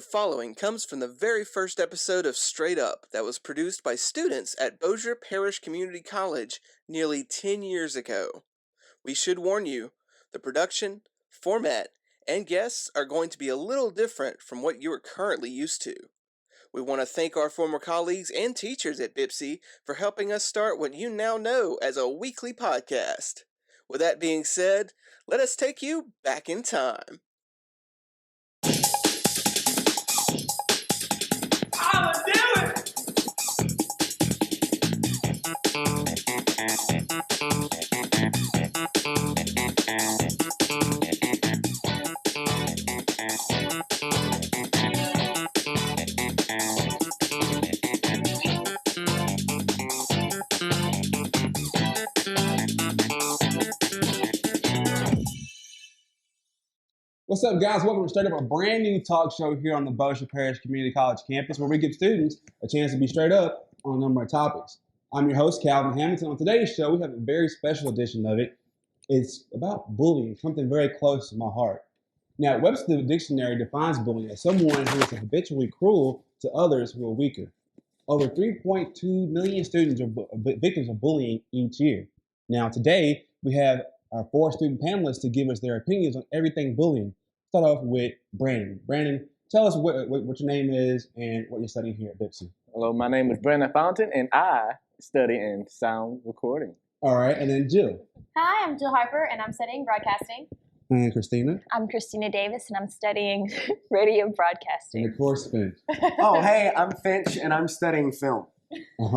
following comes from the very first episode of Straight Up that was produced by students at Bossier Parish Community College nearly 10 years ago. We should warn you, the production, format, and guests are going to be a little different from what you are currently used to. We want to thank our former colleagues and teachers at BIPSI for helping us start what you now know as a weekly podcast. With that being said, let us take you back in time. What's up, guys? Welcome to Straight Up, a brand new talk show here on the Bossier Parish Community College campus, where we give students a chance to be straight up on a number of topics. I'm your host, Calvin Hamilton. On today's show, we have a very special edition of it. It's about bullying, something very close to my heart. Now, Webster Dictionary defines bullying as someone who is habitually cruel to others who are weaker. Over 3.2 million students are victims of bullying each year. Now, today, we have our 4 student panelists to give us their opinions on everything bullying. Start off with Brandon. Brandon, tell us what your name is and what you're studying here at BIPSI. Hello, my name is Brandon Fountain, and I study in sound recording. All right, and then Jill. Hi, I'm Jill Harper, and I'm studying broadcasting. And Christina. I'm Christina Davis, and I'm studying radio broadcasting. And of course, Finch. Oh, hey, I'm Finch, and I'm studying film. All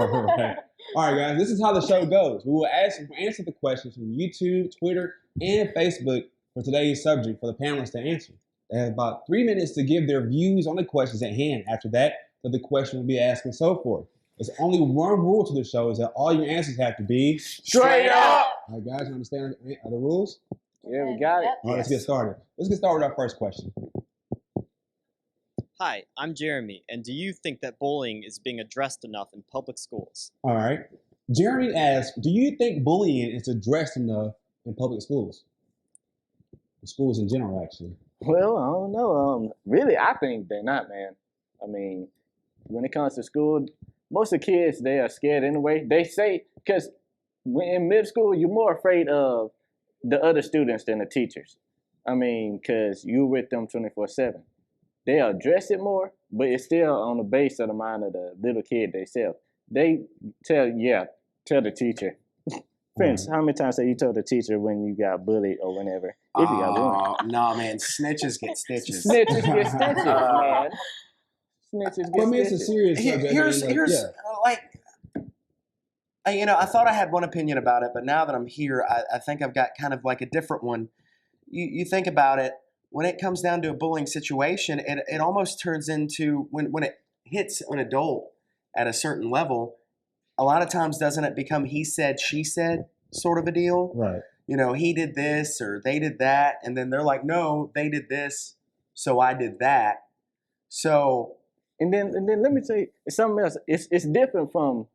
right, guys, this is how the show goes. We will answer the questions from YouTube, Twitter, and Facebook for today's subject for the panelists to answer. They have about 3 minutes to give their views on the questions at hand. After that, the question will be asked and so forth. There's only one rule to the show, is that all your answers have to be Straight up! All right, guys, you understand the rules? Yeah, we got it. All right, let's get started. Let's get started with our first question. Hi, I'm Jeremy, and do you think that bullying is being addressed enough in public schools? All right. Jeremy asks, do you think bullying is addressed enough in public schools? Schools in general, actually. Well, I don't know. Really, I think they're not, man. I mean, when it comes to school, most of the kids, they are scared anyway. They say, because when in middle school, you're more afraid of the other students than the teachers. I mean, because you're with them 24/7. They address it more, but it's still on the base of the mind of the little kid themselves. They tell the teacher. Friends, how many times have you told the teacher when you got bullied or whenever? If you got bullied. No, man. Snitches get stitches. Snitches get stitches, man. Snitches get Well, I mean, it's a stitches. serious subject. I thought I had one opinion about it, but now that I'm here, I think I've got kind of like a different one. You think about it, when it comes down to a bullying situation, it almost turns into, when it hits an adult at a certain level, a lot of times doesn't it become he said, she said sort of a deal? Right. You know, he did this or they did that, and then they're like, no, they did this, so I did that. So, and then let me tell you, it's something else. It's different from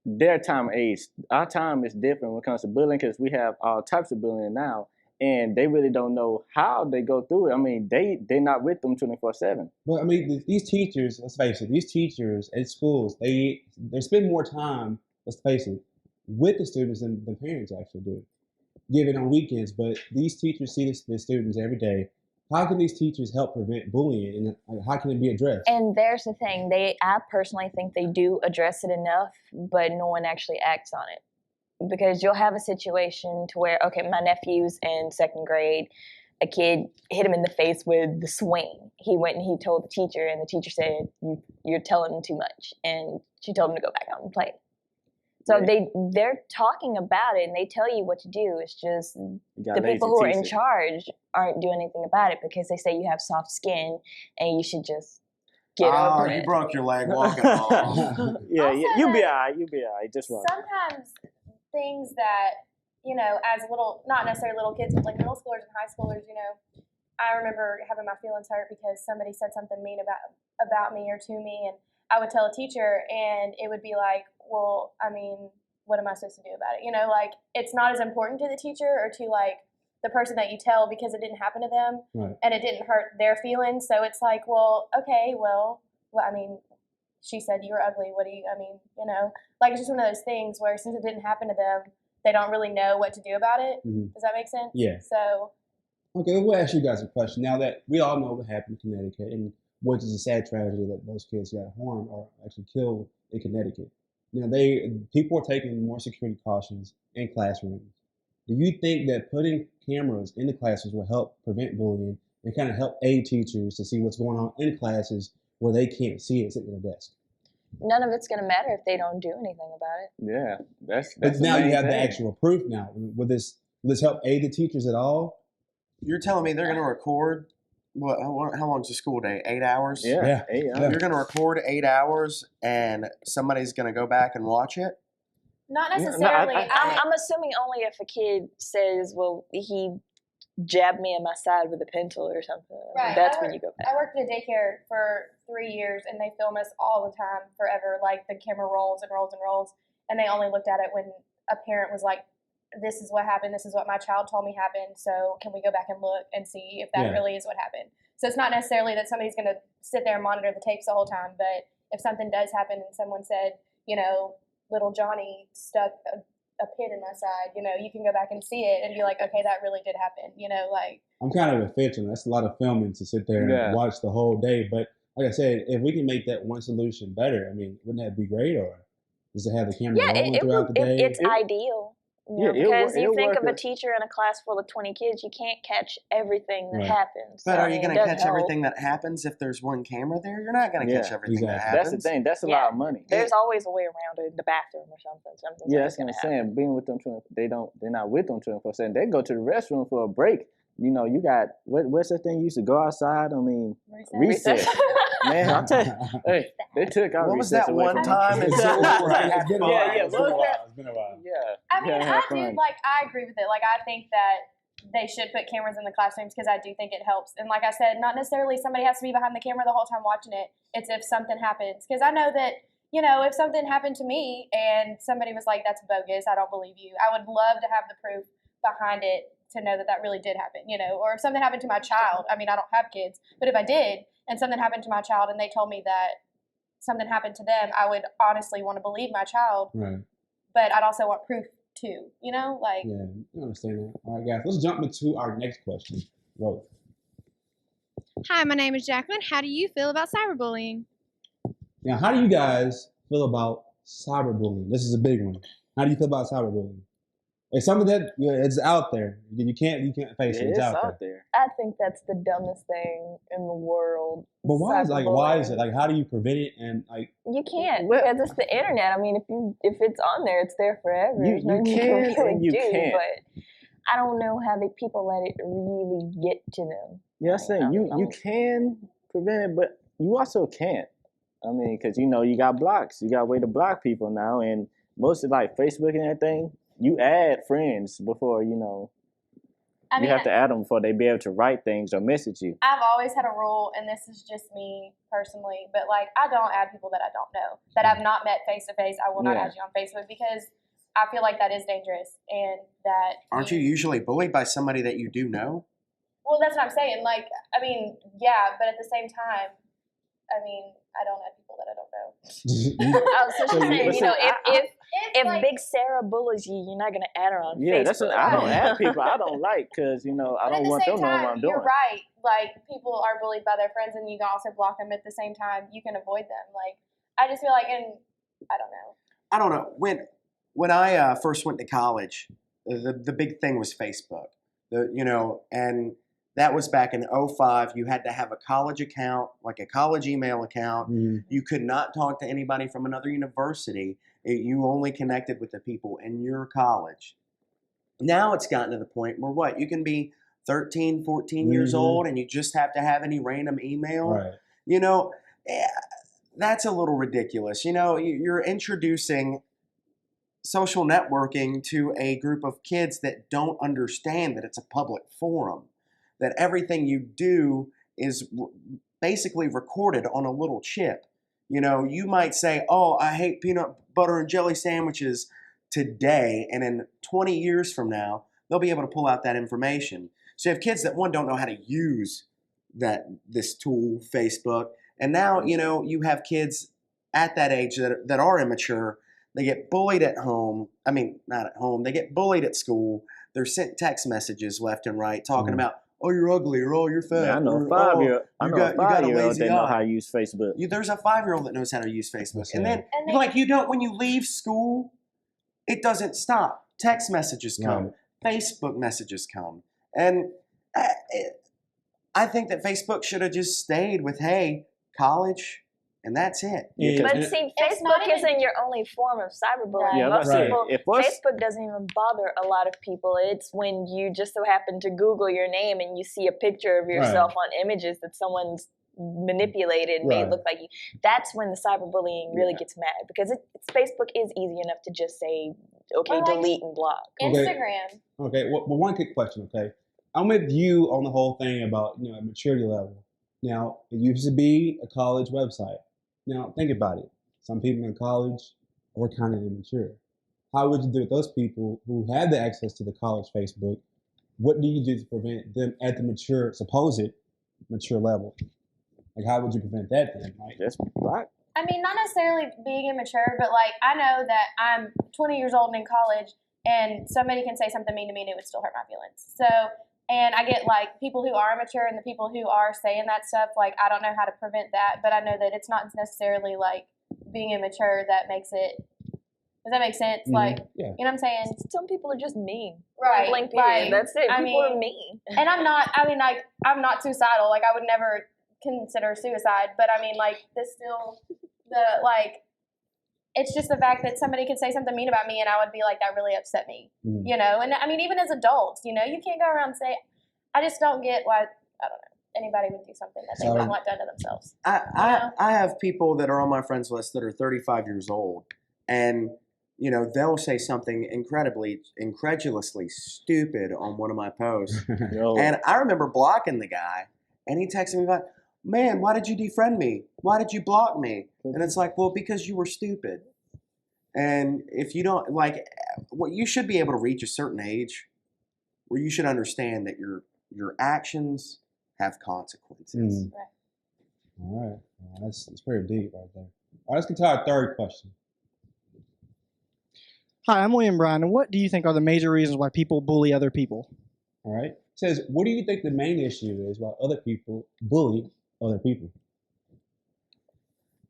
their time and age. Our time is different when it comes to bullying because we have all types of bullying now, and they really don't know how they go through it. I mean, they're not with them 24/7. But I mean, these teachers, let's face it, these teachers at schools, they spend more time, let's face it, with the students than the parents actually do, given on weekends. But these teachers see the students every day. How can these teachers help prevent bullying, and how can it be addressed? And there's the thing, I personally think they do address it enough, but no one actually acts on it. Because you'll have a situation to where, okay, my nephew's in 2nd grade, a kid hit him in the face with the swing. He went and he told the teacher, and the teacher said, you're telling him too much. And she told him to go back out and play. So Right. they're talking about it, and they tell you what to do. It's just the lazy people who are in teachers. charge aren't doing anything about it because they say you have soft skin and you should just get over you it. broke your leg walking along. Yeah, Also, you'll be all right. You'll be all right. Just run. Sometimes things that, as not necessarily little kids, but like middle schoolers and high schoolers, I remember having my feelings hurt because somebody said something mean about me or to me, and I would tell a teacher, and it would be like, well, I mean, what am I supposed to do about it? Like, it's not as important to the teacher or to like the person that you tell because it didn't happen to them Right. and it didn't hurt their feelings. So it's like, well, okay, well, I mean, she said you were ugly. What do you, I mean, you know, like it's just one of those things where since it didn't happen to them, they don't really know what to do about it. Mhm. Does that make sense? Yeah. So, Okay, we'll ask you guys a question. Now that we all know what happened in Connecticut, and which is a sad tragedy that those kids got harmed or actually killed in Connecticut. Now people are taking more security cautions in classrooms. Do you think that putting cameras in the classes will help prevent bullying and kind of help aid teachers to see what's going on in classes where they can't see it sitting at a desk? None of it's going to matter if they don't do anything about it. Yeah, that's But the now you main have the thing. actual proof now. Will this help aid the teachers at all? You're telling me they're going to record what? How long's the school day? 8 hours. Yeah. Yeah. You're going to record 8 hours, and somebody's going to go back and watch it. not No, necessarily. I'm assuming only if a kid says, well, he jabbed me in my side with a pencil or something. Right. That's when you go back. I worked at a daycare for 3 years, and they film us all the time, forever. Like the camera rolls and rolls and rolls, and they only looked at it when a parent was like, "This is what happened. This is what my child told me happened. So can we go back and look and see if that Yeah. really is what happened?" So it's not necessarily that somebody's going to sit there and monitor the tapes the whole time, but if something does happen and someone said, you know, little Johnny stuck a pin in my side, you know, you can go back and see it and be like, okay, that really did happen, you know, like. I'm kind of a fiction. That's a lot of filming to sit there Yeah. and watch the whole day. But like I said, if we can make that one solution better, I mean, wouldn't that be great? Or just to have the camera Yeah, rolling it throughout the day? it's ideal. You know, Yeah, because you it'll think work of a with- teacher in a class full of 20 kids, you can't catch everything that Right. happens. But So, are I you mean, going it to does catch help. everything that happens if there's one camera there? You're not going to catch Yeah, everything that exactly. happens. That's the thing. That's a Yeah. lot of money. There's always a way around it in the bathroom or something. Something's Yeah, always that's what I'm gonna happen. saying. Being with them, they're not with them 24/7. They go to the restroom for a break. You know, you got what's that thing you used to go outside? I mean, recess. Man, I'll tell you, hey, they took our What was recess that away one from time? us. It's been a while. Yeah, yeah, It's been a what was while. It's been a while. Yeah. I mean, yeah, I have do, fun. like, I agree with it. Like, I think that they should put cameras in the classrooms because I do think it helps. And like I said, not necessarily somebody has to be behind the camera the whole time watching it. It's if something happens. Because I know that, you know, if something happened to me and somebody was like, that's bogus, I don't believe you, I would love to have the proof behind it to know that that really did happen, you know. Or if something happened to my child, I mean, I don't have kids, but if I did and something happened to my child and they told me that something happened to them, I would honestly want to believe my child, Right. but I'd also want proof too, you know, like. Yeah, I understand that. All right, guys, let's jump into our next question. Roll. Hi, my name is Jacqueline. How do you feel about cyberbullying? Now, how do you guys feel about cyberbullying? This is a big one. How do you feel about cyberbullying? It's something that it's out there. You can't face it. It's It's out out there. there. I think that's the dumbest thing in the world. But why is it? Cyberbullying. Like, how do you prevent it? And like, You can't Well- because it's the internet. I mean, if it's on there, it's there forever. You- There's nothing you can really and you do. can't. But I don't know how the people let it really get to them. Yeah, I'm saying you can prevent it, but you also can't. I mean, because you know you got blocks. You got a way to block people now, and most of like Facebook and everything, you add friends before you know. I mean, you have to add them before they be able to write things or message you. I've always had a rule, and this is just me personally, but like I don't add people that I don't know, that I've not met face to face. I will not Yeah. add you on Facebook because I feel like that is dangerous, and that Aren't you usually bullied by somebody that you do know? Well, that's what I'm saying. Like, I mean, yeah, but at the same time, I mean, I don't add people that I don't know. Oh, so she's saying, you know, if like, Big Sarah bullies you, you're not gonna add her on Yeah, Facebook. that's what I don't add people I don't like because you know I but at don't the want same them knowing time, what I'm doing. you're right. Like, people are bullied by their friends, and you can also block them at the same time. You can avoid them. Like, I just feel like, and I don't know. I don't know. When I first went to college, the big thing was Facebook. And that was back in 05. You had to have a college account, like a college email account. mhm. You could not talk to anybody from another university. You only connected with the people in your college. Now it's gotten to the point where what? You can be 13, 14 years Mhm. old and you just have to have any random email. Right. You know, that's a little ridiculous. You know, you're introducing social networking to a group of kids that don't understand that it's a public forum, that everything you do is basically recorded on a little chip. You know, you might say, oh, I hate peanut butter and jelly sandwiches today, and in 20 years from now, they'll be able to pull out that information. So you have kids that one don't know how to use this tool, Facebook, and now you have kids at that age that are immature. They get bullied at home. I mean, not at home. They get bullied at school. They're sent text messages left and right talking about, oh, you're ugly, or oh, you're fat. Man, I know or, a 5-year-old. I you know a got a 5-year-old lazy that know eye. how to use Facebook. There's a 5-year-old that knows how to use Facebook, and then And like you don't. When you leave school, it doesn't stop. Text messages come, Facebook messages come, and I think that Facebook should have just stayed with college. And that's it. Yeah, But see, Facebook isn't your only form of cyberbullying. Yeah, Most right. people, Facebook doesn't even bother a lot of people. It's when you just so happen to Google your name and you see a picture of yourself on images that someone's manipulated and made look like you. That's when the cyberbullying really gets mad, because Facebook is easy enough to just say, okay, delete and block. Instagram. Okay, well, one quick question, okay? I'm with you on the whole thing about, maturity level. Now, it used to be a college website. Now, think about it. Some people in college were kind of immature. How would you do with those people who had the access to the college Facebook? What do you do to prevent them at the supposed mature level? Like, how would you prevent that then? Like, Just block. I mean, not necessarily being immature, but like I know that I'm 20 years old and in college, and somebody can say something mean to me and it would still hurt my feelings. So, and I get like people who are immature and the people who are saying that stuff, like I don't know how to prevent that, but I know that it's not necessarily like being immature that makes it. Does that make sense? Like, you know what I'm saying? Some people are just mean. Right. Blank period. Right. That's it. I People mean, are mean. And I'm not, I'm not suicidal. Like I would never consider suicide, but I mean like it's just the fact that somebody could say something mean about me and I would be like, that really upset me, and I mean, even as adults, you can't go around and say, I just don't get why, I don't know, anybody would do something that they wouldn't want done to themselves. I have people that are on my friends list that are 35 years old, and they'll say something incredulously stupid on one of my posts. And I remember blocking the guy, and he texted me like, man, why did you defriend me? Why did you block me? And it's like, well, because you were stupid. And if you don't, you should be able to reach a certain age where you should understand that your actions have consequences. All right. That's pretty deep right there. All right, let's get to our third question. Hi, I'm William Bryan, and what do you think are the major reasons why people bully other people? All right. It says, what do you think the main issue is why other people bully other people?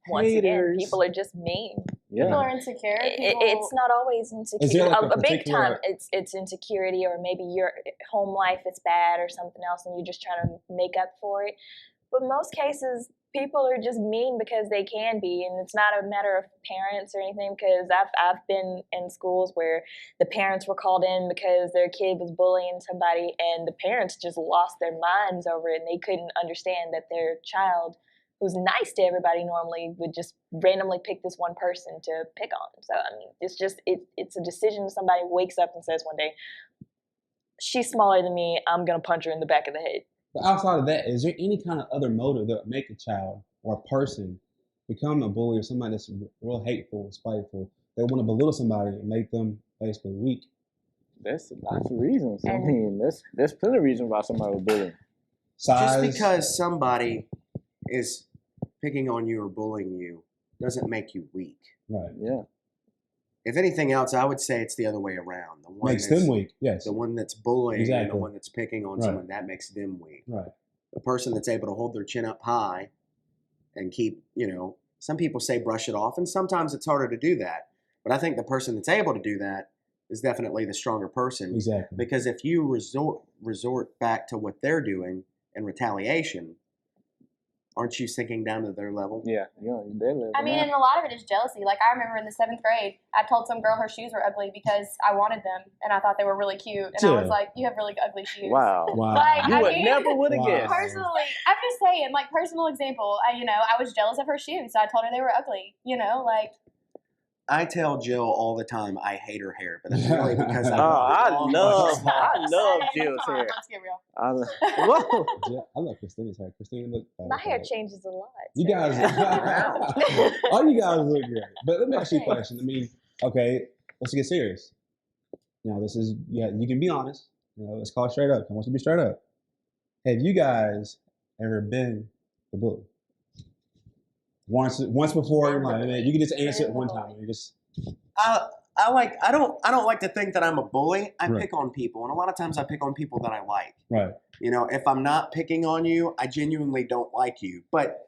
Once again, people are just mean. People are insecure. It's not always insecurity. Like a big time, it's insecurity, or maybe your home life is bad or something else, and you're just trying to make up for it. But most cases, people are just mean because they can be, and it's not a matter of parents or anything. Because I've been in schools where the parents were called in because their kid was bullying somebody, and the parents just lost their minds over it, and they couldn't understand that their child, who's nice to everybody normally, would just randomly pick this one person to pick on. So I mean, it's a decision. Somebody wakes up and says one day, she's smaller than me, I'm gonna punch her in the back of the head. But outside of that, is there any kind of other motive that would make a child or a person become a bully or somebody that's real hateful and spiteful? They want to belittle somebody and make them basically weak. There's lots of reasons. I mean, there's plenty of reasons why somebody would bully. Size. Just because somebody is picking on you or bullying you doesn't make you weak. Right. Yeah. If anything else, I would say it's the other way around. The one Makes them weak, yes. The one that's bullying and the Exactly. one that's picking on someone, that makes them weak. Right. The person that's able to hold their chin up high and keep, some people say brush it off, and sometimes it's harder to do that. But I think the person that's able to do that is definitely the stronger person. Exactly. Because if you resort back to what they're doing in retaliation, aren't you sinking down to their level? Yeah, their level. I mean, and a lot of it is jealousy. Like, I remember in the 7th grade, I told some girl her shoes were ugly because I wanted them, and I thought they were really cute. And I was like, you have really ugly shoes. Wow. Like, You never would have guessed. Personally, I'm just saying, like, personal example, I was jealous of her shoes, so I told her they were ugly, I tell Jill all the time I hate her hair, but that's really because I love Jill's hair. Let's get real. Whoa. Yeah, I love Christina's hair. Christina looks My hair changes a lot. You guys, all you guys look great. But let me ask you a question. I mean, okay, let's get serious. this is, you can be honest. It's called straight up. I want you to be straight up. Have you guys ever been a bully? Once before, you're like, man, you can just answer it one time. You just. I don't like to think that I'm a bully. I Right. pick on people, and a lot of times I pick on people that I like. Right. If I'm not picking on you, I genuinely don't like you. But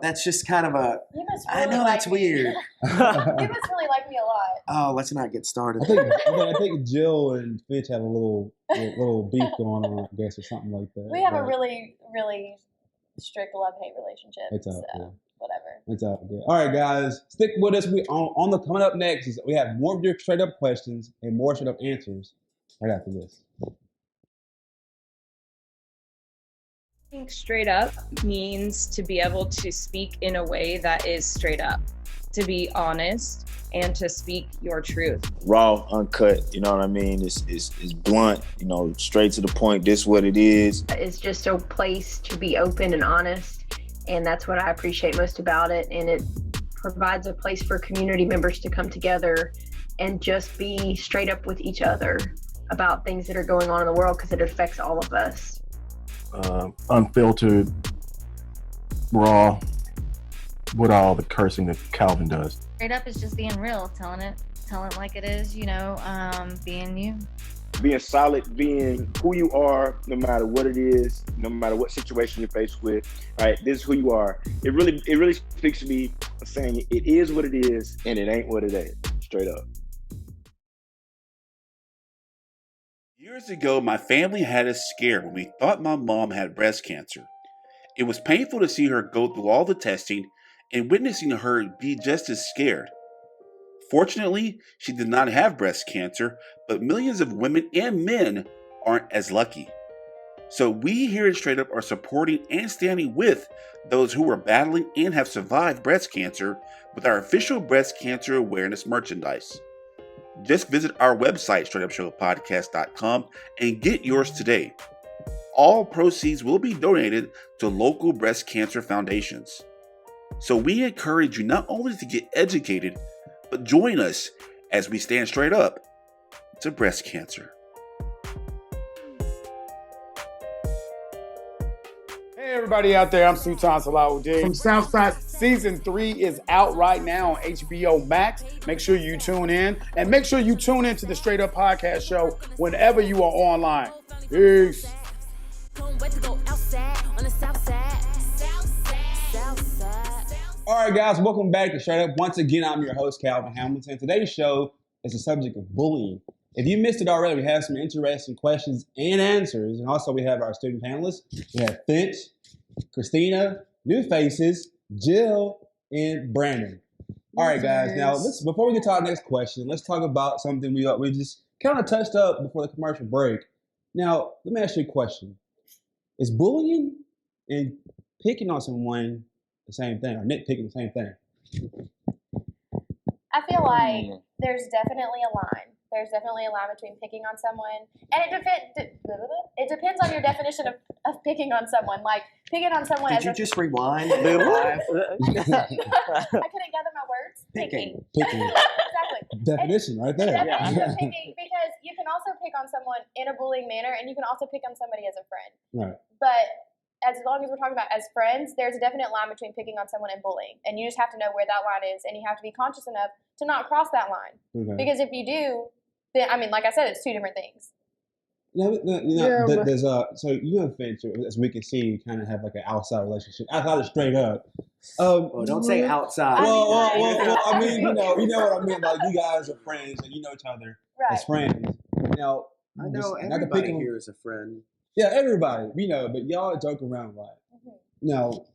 that's just kind of a. You must I really know like that's me. weird. You must really like me a lot. Oh, let's not get started. I think Jill and Fitch have a little beef going on, I guess, or something like that. We have a really, really strict love-hate relationship. It's all so good. whatever. It's all good. All right, guys, stick with us. We on the coming up next is we have more of your straight up questions and more straight up answers right after this. I think straight up means to be able to speak in a way that is straight up, to be honest, and to speak your truth. Raw, uncut, you know what I mean? It's blunt, straight to the point. This what it is. It's just a place to be open and honest, and that's what I appreciate most about it. And it provides a place for community members to come together and just be straight up with each other about things that are going on in the world, because it affects all of us. Unfiltered, raw, with all the cursing that Calvin does. Straight up is just being real, telling it like it is, being you. Being solid, being who you are, no matter what it is, no matter what situation you're faced with, right? This is who you are. It really speaks to me, saying it is what it is and it ain't what it ain't, straight up. Years ago, my family had us scared when we thought my mom had breast cancer. It was painful to see her go through all the testing and witnessing her be just as scared. Fortunately, she did not have breast cancer, but millions of women and men aren't as lucky. So we here at Straight Up are supporting and standing with those who are battling and have survived breast cancer with our official breast cancer awareness merchandise. Just visit our website, straightupshowpodcast.com, and get yours today. All proceeds will be donated to local breast cancer foundations. So we encourage you not only to get educated, but join us as we stand straight up to breast cancer. Hey everybody out there, I'm Sultan Salahuddin from Southside. Season 3 is out right now on HBO Max. Make sure you tune in, and make sure you tune in to the Straight Up Podcast Show whenever you are online. Peace. All right, guys, welcome back to Straight Up. Once again, I'm your host, Calvin Hamilton. Today's show is the subject of bullying. If you missed it already, we have some interesting questions and answers. And also we have our student panelists. We have Finch, Christina, new faces, Jill, and Brandon. All right, guys. Now, before we get to our next question, let's talk about something we just kind of touched up before the commercial break. Now, let me ask you a question. Is bullying and picking on someone the same thing, or nitpicking the same thing? I feel like there's definitely a line. There's definitely a line between picking on someone, and it depends on your definition of picking on someone. Like picking on someone. Did you just rewind? I couldn't gather my words. Picking. Exactly. Definition right there. Definition of picking, because you can also pick on someone in a bullying manner, and you can also pick on somebody as a friend. Right. But as long as we're talking about as friends, there's a definite line between picking on someone and bullying. And you just have to know where that line is, and you have to be conscious enough to not cross that line. Okay. Because if you do, then, like I said, it's two different things. There's so you and Finch, as we can see, kind of have like an outside relationship. Outside of straight up. Don't say outside. Well, I mean, you know what I mean. Like you guys are friends and you know each other as friends. Now, I know everybody here is a friend. Yeah, everybody, but y'all joke around a lot. Now,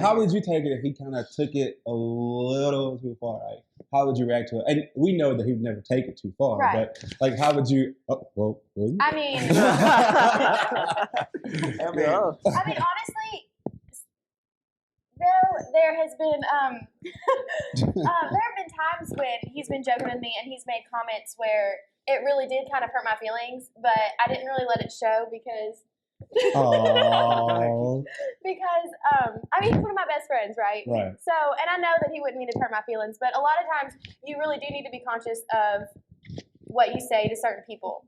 how would you take it if he kind of took it a little too far? Right? How would you react to it? And we know that he would never take it too far, right. But how would you? I mean, honestly, there has been there have been times when he's been joking with me and he's made comments where it really did kind of hurt my feelings, but I didn't really let it show because he's one of my best friends, right? So, and I know that he wouldn't mean to hurt my feelings, but a lot of times you really do need to be conscious of what you say to certain people.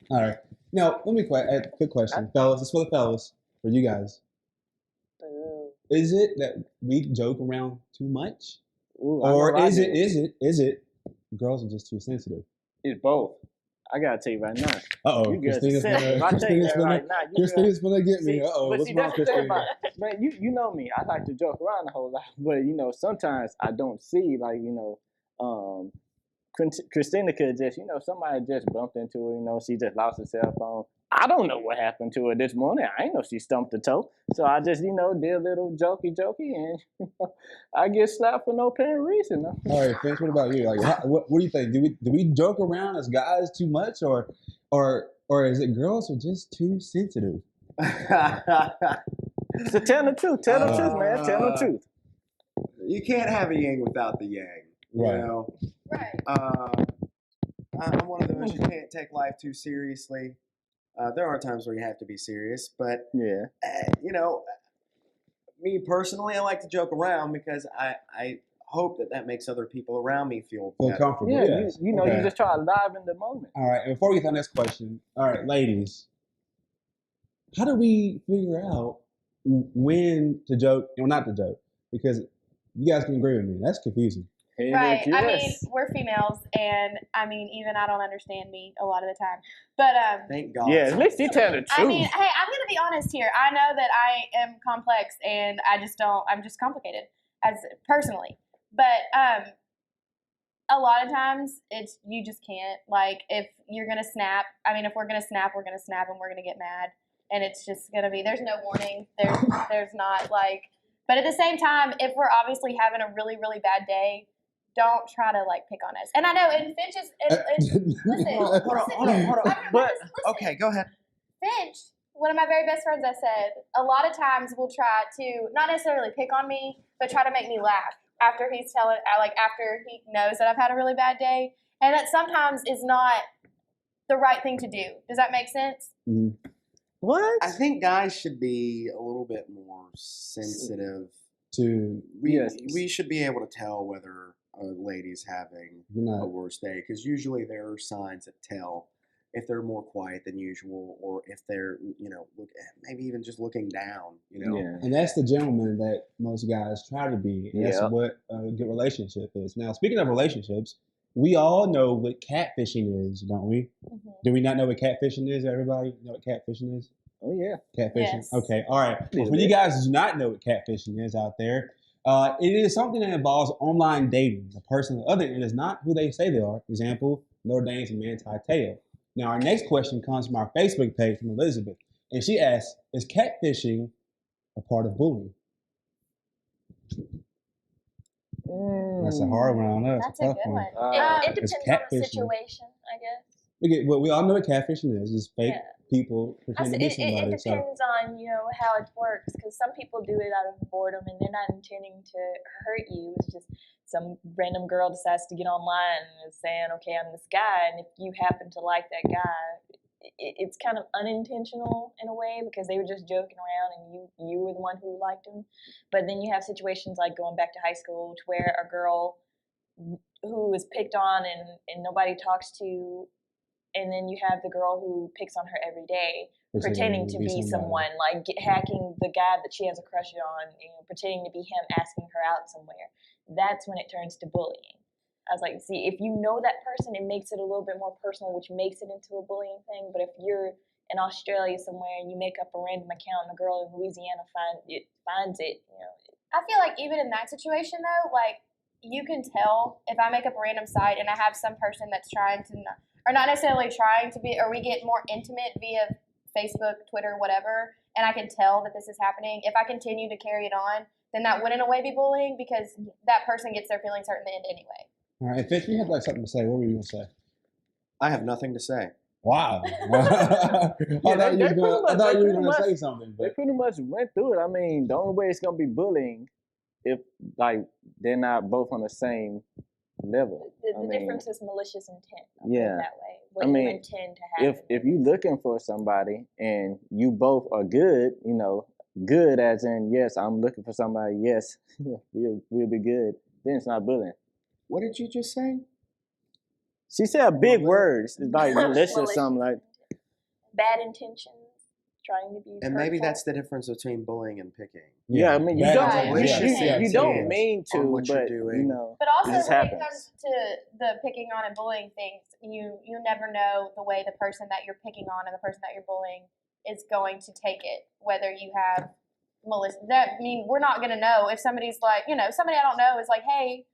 All right. Now, let me quick question, fellas. It's for the fellas, for you guys. Is it that we joke around too much, or is it girls are just too sensitive? It's both. I gotta tell you right now. Uh-oh, Christina's gonna get me. Uh-oh, what's wrong, Christina? Man, you know me. I like to joke around a whole lot, but sometimes I don't see Christina could just, somebody just bumped into her, she just lost her cell phone. I don't know what happened to her this morning. I ain't know she stumped a toe. So I just, did a little jokey, and I get slapped for no apparent reason. No? All right, Finch, what about you? Like, what do you think? Do we joke around as guys too much, or is it girls are just too sensitive? So tell the truth. Tell the truth, man. Tell the truth. You can't have a yin without the yang. Right. You know? Right. I'm one of those, you can't take life too seriously. There are times where you have to be serious, but yeah, me personally, I like to joke around because I hope that makes other people around me feel comfortable. Yeah, yes. you just try to live in the moment. All right, and before we get to the next question, all right, ladies, how do we figure out when to joke or not to joke? Because you guys can agree with me, that's confusing. Right. I mean, we're females, and I mean, even I don't understand me a lot of the time. But thank God. Yeah, at least you tell the truth. I mean, hey, I'm gonna be honest here. I know that I am complex, and I'm just complicated as personally. But a lot of times you just can't. Like, if you're gonna snap, if we're gonna snap, we're gonna snap, and we're gonna get mad, and it's just gonna be. There's no warning. There's not like. But at the same time, if we're obviously having a really, really bad day, don't try to pick on us. And I know, and Finch is. Listen, hold on. But okay, go ahead. Finch, one of my very best friends, I said, a lot of times will try to not necessarily pick on me, but try to make me laugh after he's after he knows that I've had a really bad day, and that sometimes is not the right thing to do. Does that make sense? Mm-hmm. What? I think guys should be a little bit more sensitive. We should be able to tell whether a lady's having a worse day, because usually there are signs that tell if they're more quiet than usual, or if they're maybe even just looking down. Yeah. And that's the gentleman that most guys try to be. And that's what a good relationship is. Now, speaking of relationships, we all know what catfishing is, don't we? Mm-hmm. Do we not know what catfishing is? Everybody know what catfishing is? Oh, yeah. Catfishing? Yes. Okay, all right. Well, for you guys who do not know what catfishing is out there, it is something that involves online dating. The person on the other end is not who they say they are. Example, Notre Dame's Manti Te'o. Now, our next question comes from our Facebook page from Elizabeth. And she asks, is catfishing a part of bullying? That's a hard one on us. That's a good one. It depends on the situation, I guess. We all know what catfishing is. It's fake people pretending to be somebody. It depends on, how it works, because some people do it out of boredom and they're not intending to hurt you. It's just some random girl decides to get online and is saying, okay, I'm this guy, and if you happen to like that guy, it's kind of unintentional in a way, because they were just joking around and you were the one who liked him. But then you have situations like going back to high school to where a girl who is picked on and nobody talks to, and then you have the girl who picks on her every day, pretending to be someone, like hacking the guy that she has a crush on, pretending to be him, asking her out somewhere. That's when it turns to bullying. I was like, see, if you know that person, it makes it a little bit more personal, which makes it into a bullying thing. But if you're in Australia somewhere and you make up a random account and a girl in Louisiana finds it, I feel like even in that situation, though, you can tell if I make up a random site and I have some person that's trying to, or not necessarily trying to be, or we get more intimate via Facebook, Twitter, whatever, and I can tell that this is happening. If I continue to carry it on, then that would in a way be bullying, because that person gets their feelings hurt in the end anyway. All right, Finch, you had something to say. What were you going to say? I have nothing to say. Wow. I thought you were going to say something. But. They pretty much went through it. I mean, the only way it's going to be bullying if they're not both on the same level. The difference is malicious intent. That way. What you intend to happen. If you're looking for somebody and you both are good, good as in, yes, I'm looking for somebody, yes, we'll be good, then it's not bullying. What did you just say? She said big words, like malicious or something like. Bad intentions, trying to be. And maybe hurtful. that's the difference between bullying and picking. Yeah, I mean, you Bad don't, malicious you don't mean on to, what you're but doing. you know, But also, it just when happens. it comes to the picking on and bullying things, you never know the way the person that you're picking on and the person that you're bullying is going to take it. Whether you have malicious, we're not going to know if somebody's like, somebody I don't know is like, hey,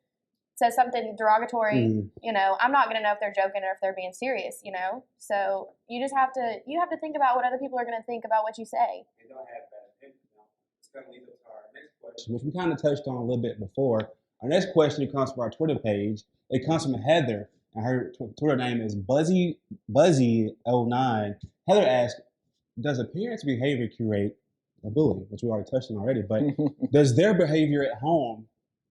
says something derogatory. I'm not going to know if they're joking or if they're being serious. So you just have to think about what other people are going to think about what you say. They don't have bad intentions. It's going to lead us to our next question, which we kind of touched on a little bit before. Our next question comes from our Twitter page. It comes from Heather, and her Twitter name is Buzzy09. Heather asks, does a parent's behavior create a bully? Which we already touched on already, but does their behavior at home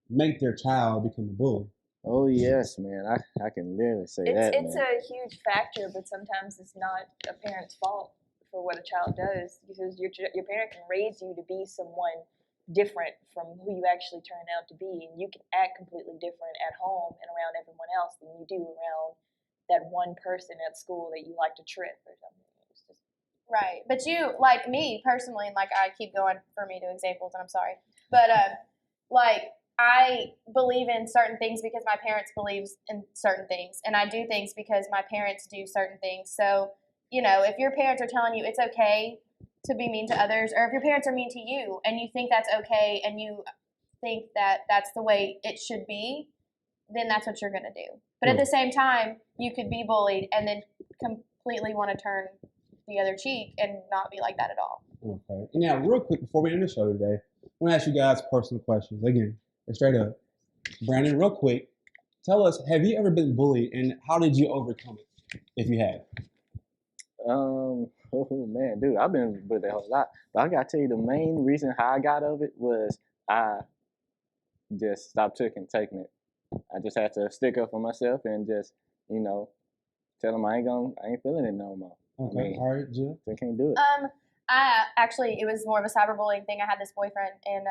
make their child become a bully? Oh yes, man. I can literally say that. It's a huge factor, but sometimes it's not a parent's fault for what a child does, because your parent can raise you to be someone different from who you actually turn out to be, and you can act completely different at home and around everyone else than you do around that one person at school that you like to trip or something. Right. But you, like me personally, and like I keep going for me to examples, and I'm sorry, but I believe in certain things because my parents believe in certain things, and I do things because my parents do certain things. So, if your parents are telling you it's okay to be mean to others, or if your parents are mean to you and you think that's okay and you think that that's the way it should be, then that's what you're going to do. But at the same time, you could be bullied and then completely want to turn the other cheek and not be like that at all. Okay. And now, real quick, before we end the show today, I want to ask you guys personal questions. Again, straight up. Brandon, real quick, tell us, have you ever been bullied, and how did you overcome it, if you have? Oh man, dude, I've been bullied a whole lot. But I gotta tell you, the main reason how I got of it was I just stopped taking it. I just had to stick up for myself and just, tell them I ain't feeling it no more. Okay, all right, Jill. They can't do it. It was more of a cyberbullying thing. I had this boyfriend, and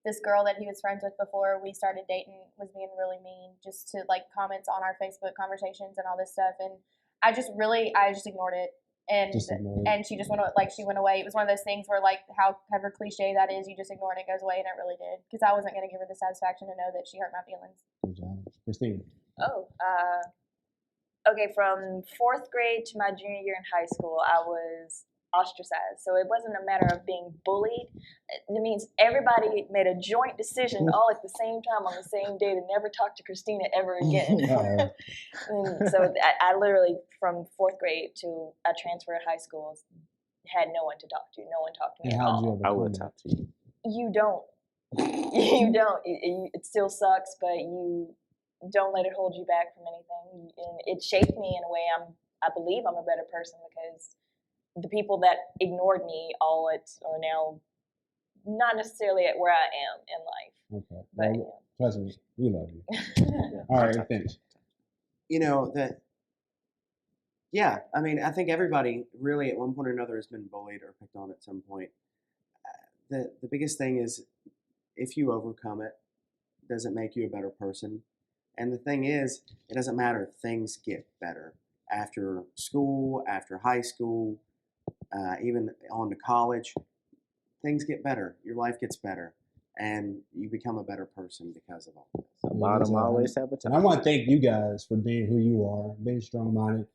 this girl that he was friends with before we started dating was being really mean, just to like comments on our Facebook conversations and all this stuff. And I just ignored it. And she just went away. It was one of those things where, like, however cliche that is, you just ignore it and it goes away, and it really did, because I wasn't going to give her the satisfaction to know that she hurt my feelings. Good job. Christine. Okay, from 4th grade to my junior year in high school, I was ostracized. So it wasn't a matter of being bullied. It means everybody made a joint decision all at the same time on the same day to never talk to Christina ever again. And so I literally, from 4th grade to I transferred high schools, had no one to talk to. No one talked to me at all. I would talk to you. You don't. You don't. It still sucks, but you don't let it hold you back from anything. And it shaped me in a way I believe I'm a better person, because the people that ignored me all are now not necessarily at where I am in life. Okay. But well, trust me, we love you. All right, finish. I think everybody really at one point or another has been bullied or picked on at some point. The biggest thing is, if you overcome it, does it make you a better person? And the thing is, it doesn't matter. Things get better after school, after high school, even on to college. Things get better. Your life gets better, and you become a better person because of all this. The bottom always have a top. And I want to thank you guys for being who you are, being strong-minded,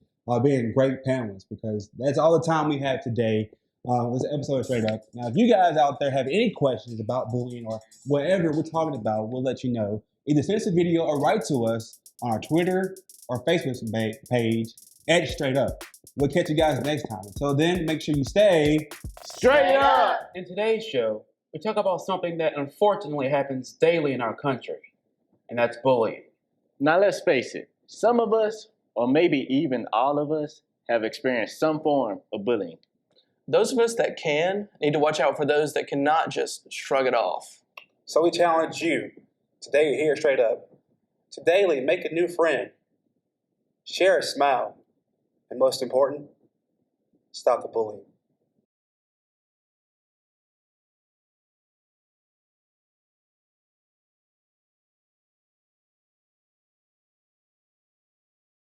being great panelists, because that's all the time we have today. This episode of Straight Up. Now, if you guys out there have any questions about bullying or whatever we're talking about, we'll let you know. Either send us a video or write to us on our Twitter or Facebook page at Straight Up. We'll catch you guys next time. Until then, make sure you stay Straight up! In today's show, we talk about something that unfortunately happens daily in our country, and that's bullying. Now let's face it, some of us, or maybe even all of us, have experienced some form of bullying. Those of us that can need to watch out for those that cannot just shrug it off. So we challenge you, today here Straight Up, to daily make a new friend, share a smile, and most important, stop the bullying.